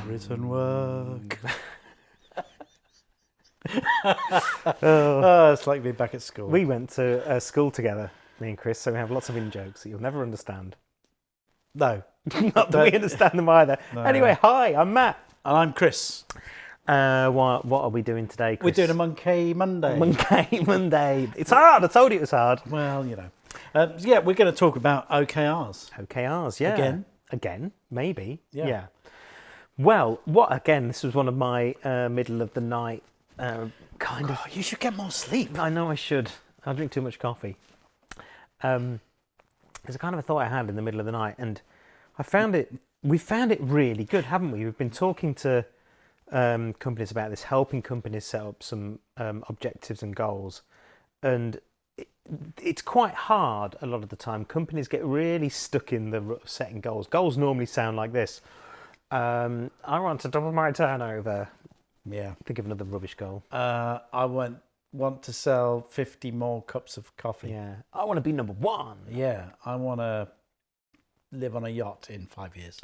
Written work. Oh, It's like being back at school. we went to school together, me and Chris, so we have lots of in-jokes that you'll never understand. No. Not that we understand them either. No. Anyway, hi, I'm Matt. And I'm Chris. What are we doing today, Chris? We're doing a Monkey Monday. Monday. It's hard. I told you it was hard. Well, you know. Yeah, we're going to talk about OKRs. OKRs, yeah. Again, maybe. Yeah. Well, this was one of my middle of the night kind of... Oh, you should get more sleep. I know I should. I drink too much coffee. There's a kind of a thought I had in the middle of the night, and we found it really good, haven't we? We've been talking to companies about this, helping companies set up some objectives and goals, and it's quite hard a lot of the time. Companies get really stuck in the rut of setting goals. Goals normally sound like this. I want to double my turnover. Yeah. Think of another rubbish goal. I want to sell 50 more cups of coffee. Yeah. I want to be number one. Yeah. I want to live on a yacht in 5 years.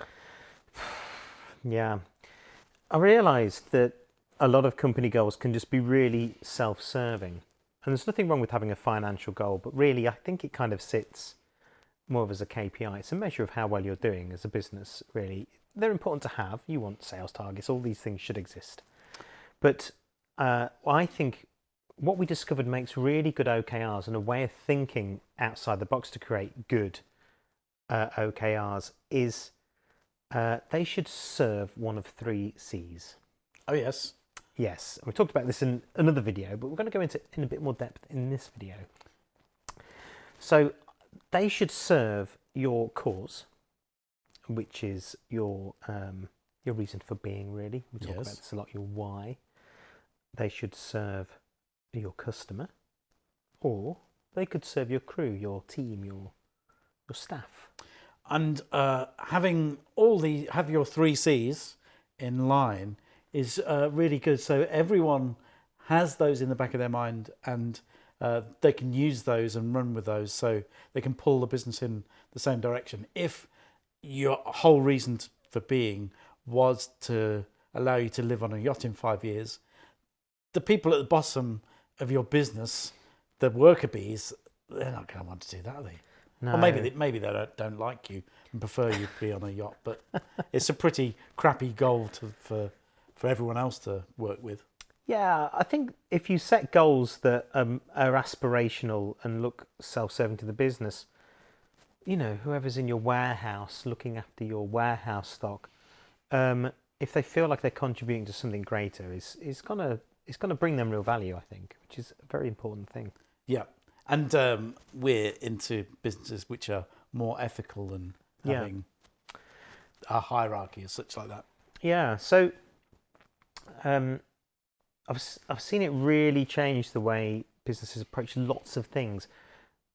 Yeah. I realised that a lot of company goals can just be really self-serving. And there's nothing wrong with having a financial goal, but really I think it kind of sits more of as a KPI. It's a measure of how well you're doing as a business, really. They're important to have. You want sales targets. All these things should exist. But I think what we discovered makes really good OKRs and a way of thinking outside the box to create good OKRs is they should serve one of 3 C's. Oh, yes. Yes, we talked about this in another video, but we're going to go into in a bit more depth in this video. So they should serve your cause, which is your reason for being, really. We talk about this a lot, your why. They should serve your customer, or they could serve your crew, your team, your staff. And have your 3 C's in line is really good. So everyone has those in the back of their mind, and they can use those and run with those, so they can pull the business in the same direction. If your whole reason for being was to allow you to live on a yacht in 5 years, the people at the bottom of your business, the worker bees, they're not going to want to do that, are they? No. Or maybe they don't like you and prefer you to be on a yacht, but it's a pretty crappy goal for everyone else to work with. Yeah, I think if you set goals that are aspirational and look self-serving to the business, you know, whoever's in your warehouse looking after your warehouse stock, if they feel like they're contributing to something greater, it's gonna bring them real value, I think, which is a very important thing. Yeah, and we're into businesses which are more ethical and having a hierarchy as such like that. Yeah, so I've seen it really change the way businesses approach lots of things.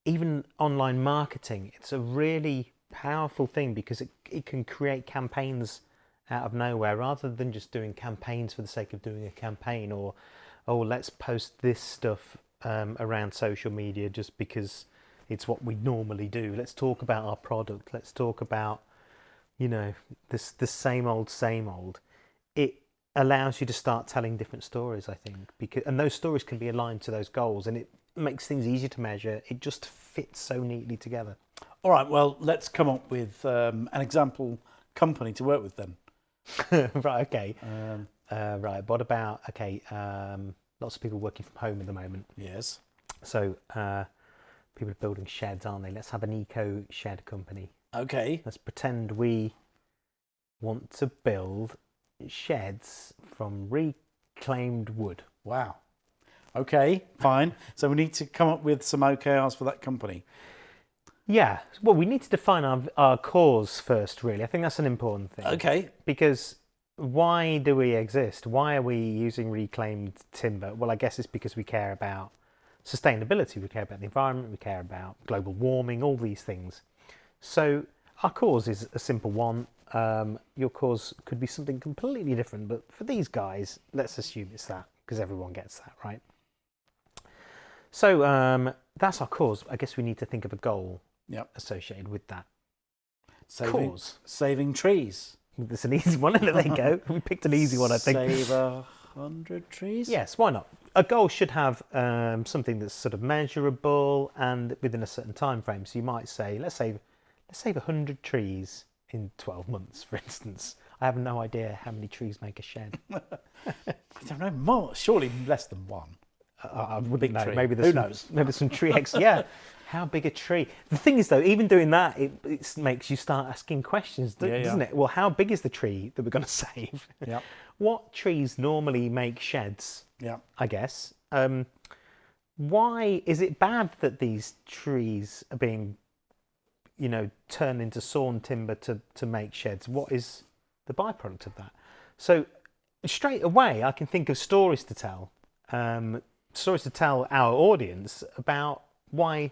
Even online marketing, it's a really powerful thing because it can create campaigns out of nowhere, rather than just doing campaigns for the sake of doing a campaign, or let's post this stuff around social media just because it's what we normally do. Let's talk about our product. Let's talk about, you know, the same old. It allows you to start telling different stories, I think, and those stories can be aligned to those goals, and it makes things easier to measure. It just fits so neatly together. All right, well, let's come up with an example company to work with then. Right, okay. Right, what about, lots of people working from home at the moment. Yes. So people are building sheds, aren't they? Let's have an eco shed company. Okay. Let's pretend we want to build sheds from reclaimed wood. Wow. Okay, fine. So we need to come up with some OKRs for that company. Yeah, well, we need to define our cause first, really. I think that's an important thing. Okay. Because why do we exist? Why are we using reclaimed timber? Well, I guess it's because we care about sustainability, we care about the environment, we care about global warming, all these things. So our cause is a simple one. Your cause could be something completely different, but for these guys, let's assume it's that, because everyone gets that, right? So that's our cause. I guess we need to think of a goal associated with that cause. Saving trees. It's an easy one. There you go. We picked an easy one, I think. Save 100 trees? Yes, why not? A goal should have something that's sort of measurable and within a certain time frame. So you might say, let's save 100 trees in 12 months, for instance. I have no idea how many trees make a shed. I don't know, more, surely less than one. I wouldn't Big know. tree. Maybe Who there's knows? Maybe there's some tree Yeah. How big a tree? The thing is, though, even doing that, it makes you start asking questions, doesn't it? Well, how big is the tree that we're going to save? Yeah. What trees normally make sheds? Yeah. I guess. Why is it bad that these trees are being, turned into sawn timber to make sheds? What is the byproduct of that? So straight away, I can think of stories to tell. Stories to tell our audience about why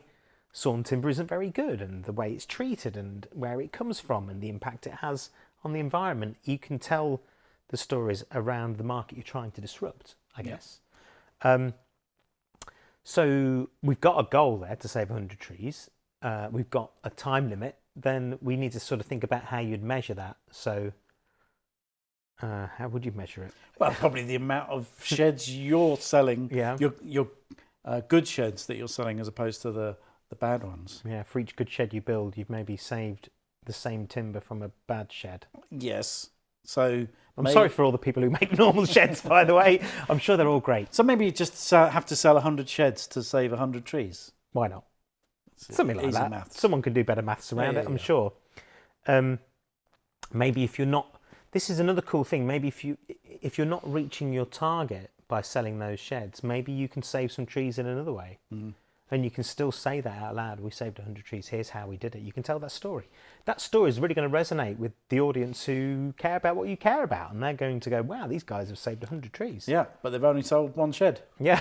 sawn timber isn't very good and the way it's treated and where it comes from and the impact it has on the environment. You can tell the stories around the market you're trying to disrupt, I guess. So we've got a goal there to save 100 trees. We've got a time limit. Then we need to sort of think about how you'd measure that. So how would you measure it? Well, probably the amount of sheds you're selling, Yeah. your good sheds that you're selling as opposed to the bad ones. Yeah, for each good shed you build, you've maybe saved the same timber from a bad shed. Yes. So I'm sorry for all the people who make normal sheds, by the way. I'm sure they're all great. So maybe you just have to sell 100 sheds to save 100 trees. Why not? It's Something like easy that. maths. Someone can do better maths around it, I'm sure. Maybe if you're not... This is another cool thing. Maybe if you're not reaching your target by selling those sheds, maybe you can save some trees in another way. Mm. And you can still say that out loud. We saved 100 trees. Here's how we did it. You can tell that story. That story is really going to resonate with the audience who care about what you care about. And they're going to go, wow, these guys have saved 100 trees. Yeah, but they've only sold one shed. Yeah.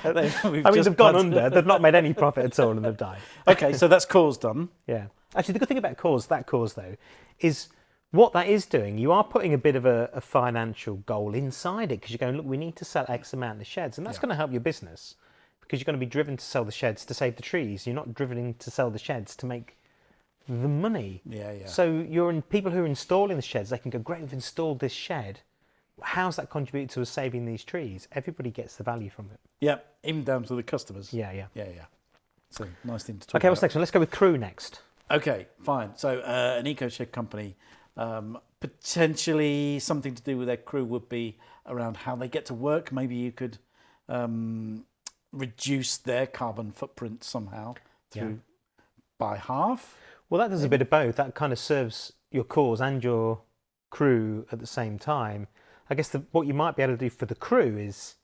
They've gone under. They've not made any profit at all and they've died. Okay, so that's cause done. Yeah. Actually, the good thing about that cause, though, is what that is doing. You are putting a bit of a financial goal inside it because you're going, look, we need to sell X amount of sheds. And that's going to help your business because you're going to be driven to sell the sheds to save the trees. You're not driven to sell the sheds to make the money. Yeah, yeah. So people who are installing the sheds, they can go, great, we've installed this shed. How's that contributed to us saving these trees? Everybody gets the value from it. Yeah, even down to the customers. Yeah. Yeah. So nice thing to talk Okay, about. what's next one? Let's go with Crew next. Okay, fine. So an eco-shed company, potentially something to do with their crew would be around how they get to work. Maybe you could reduce their carbon footprint somehow by half. Well, that does a bit of both. That kind of serves your cause and your crew at the same time. I guess what you might be able to do for the crew is,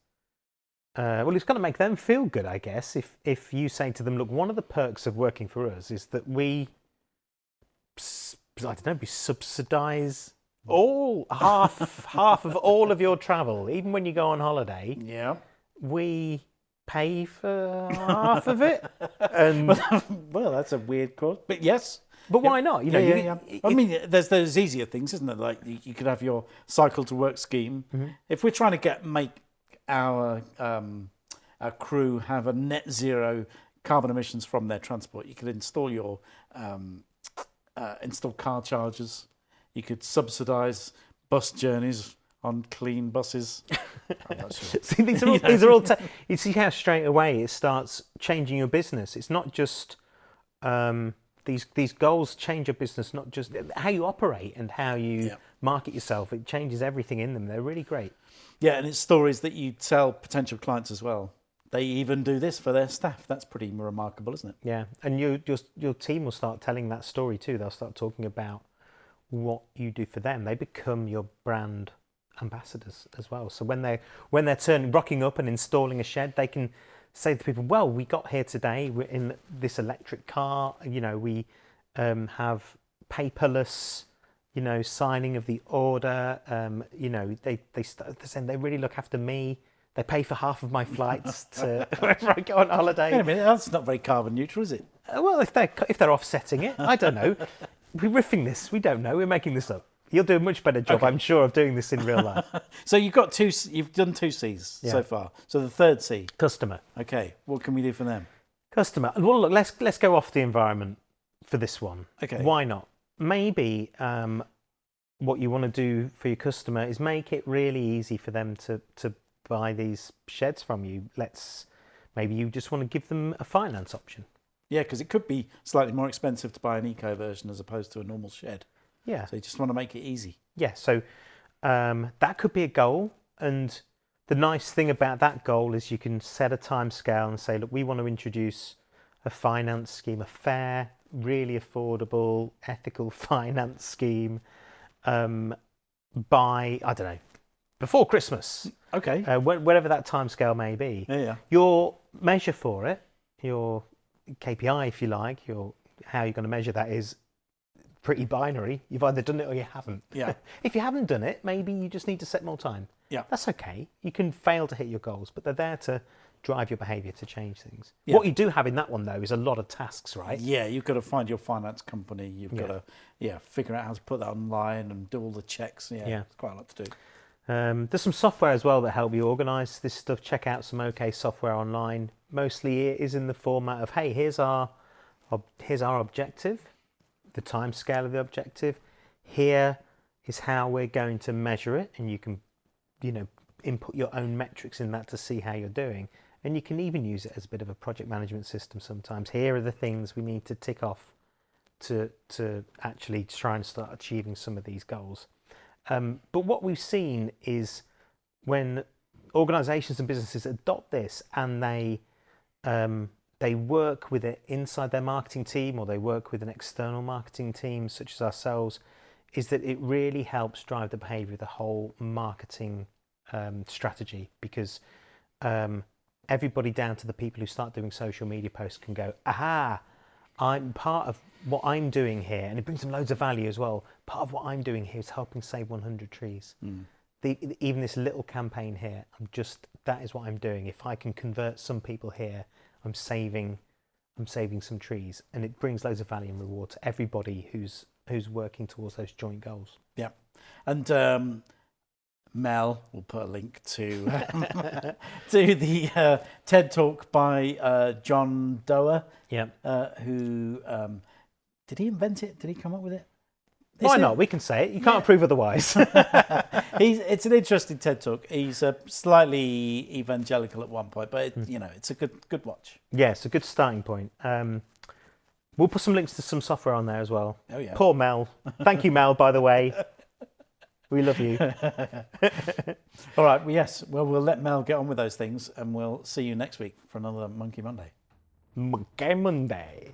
it's going to make them feel good, I guess. If you say to them, look, one of the perks of working for us is that we subsidise half of all of your travel, even when you go on holiday. Yeah. We pay for half of it. And well, that's a weird quote, but yes. But why not? I mean, there's those easier things, isn't there? Like you could have your cycle to work scheme. Mm-hmm. If we're trying to make our crew have a net zero carbon emissions from their transport, you could install your install car chargers. You could subsidise bus journeys on clean buses. I'm not sure. See, these are all. You see how straight away it starts changing your business. It's not just these goals change your business, not just how you operate and how you market yourself. It changes everything in them. They're really great. Yeah, and it's stories that you tell potential clients as well. They even do this for their staff. That's pretty remarkable, isn't it? Yeah, and your team will start telling that story too. They'll start talking about what you do for them. They become your brand ambassadors as well. So when they're rocking up and installing a shed, they can say to people, well, we got here today, we're in this electric car, we have paperless, signing of the order, they're saying they really look after me. They pay for half of my flights to wherever I go on holiday. Wait a minute, that's not very carbon neutral, is it? Well, if they're offsetting it, I don't know. We're riffing this. We don't know. We're making this up. You'll do a much better job, I'm sure, of doing this in real life. So you've done two C's so far. So the third C. Customer. Okay, what can we do for them? Customer. Well, look, let's go off the environment for this one. Okay. Why not? Maybe what you want to do for your customer is make it really easy for them to buy these sheds from you. Maybe you just want to give them a finance option. Yeah, because it could be slightly more expensive to buy an eco version as opposed to a normal shed. Yeah. So you just want to make it easy. Yeah, so that could be a goal. And the nice thing about that goal is you can set a time scale and say, look, we want to introduce a finance scheme, a fair, really affordable, ethical finance scheme by, I don't know, before Christmas. Okay. Whatever that time scale may be. Yeah. Your measure for it, your KPI, if you like, how you're going to measure that is pretty binary. You've either done it or you haven't. Yeah. If you haven't done it, maybe you just need to set more time. Yeah. That's okay. You can fail to hit your goals, but they're there to drive your behaviour to change things. Yeah. What you do have in that one, though, is a lot of tasks, right? Yeah, you've got to find your finance company. You've got to figure out how to put that online and do all the checks. Yeah. It's quite a lot to do. There's some software as well that help you organise this stuff. Check out some OK software online. Mostly it is in the format of, hey, here's our objective, the time scale of the objective. Here is how we're going to measure it, and you can, input your own metrics in that to see how you're doing. And you can even use it as a bit of a project management system sometimes. Here are the things we need to tick off to actually try and start achieving some of these goals. But what we've seen is when organisations and businesses adopt this and they work with it inside their marketing team, or they work with an external marketing team such as ourselves, is that it really helps drive the behaviour of the whole marketing strategy, because everybody down to the people who start doing social media posts can go, aha, I'm part of what I'm doing here, and it brings them loads of value as well. Part of what I'm doing here is helping save 100 trees. Even this little campaign here, that is what I'm doing. If I can convert some people here, I'm saving some trees, and it brings loads of value and reward to everybody who's working towards those joint goals. Yeah, and Mel will put a link to to the TED Talk by John Doerr. Yeah. Who did he invent it? Did he come up with it? Why not? We can say it. You can't prove otherwise. It's an interesting TED Talk. He's slightly evangelical at one point, but it's a good watch. Yeah, it's a good starting point. We'll put some links to some software on there as well. Oh yeah. Poor Mel. Thank you, Mel, by the way. We love you. All right. Well, yes. Well, we'll let Mel get on with those things, and we'll see you next week for another Monkey Monday. Monkey Monday.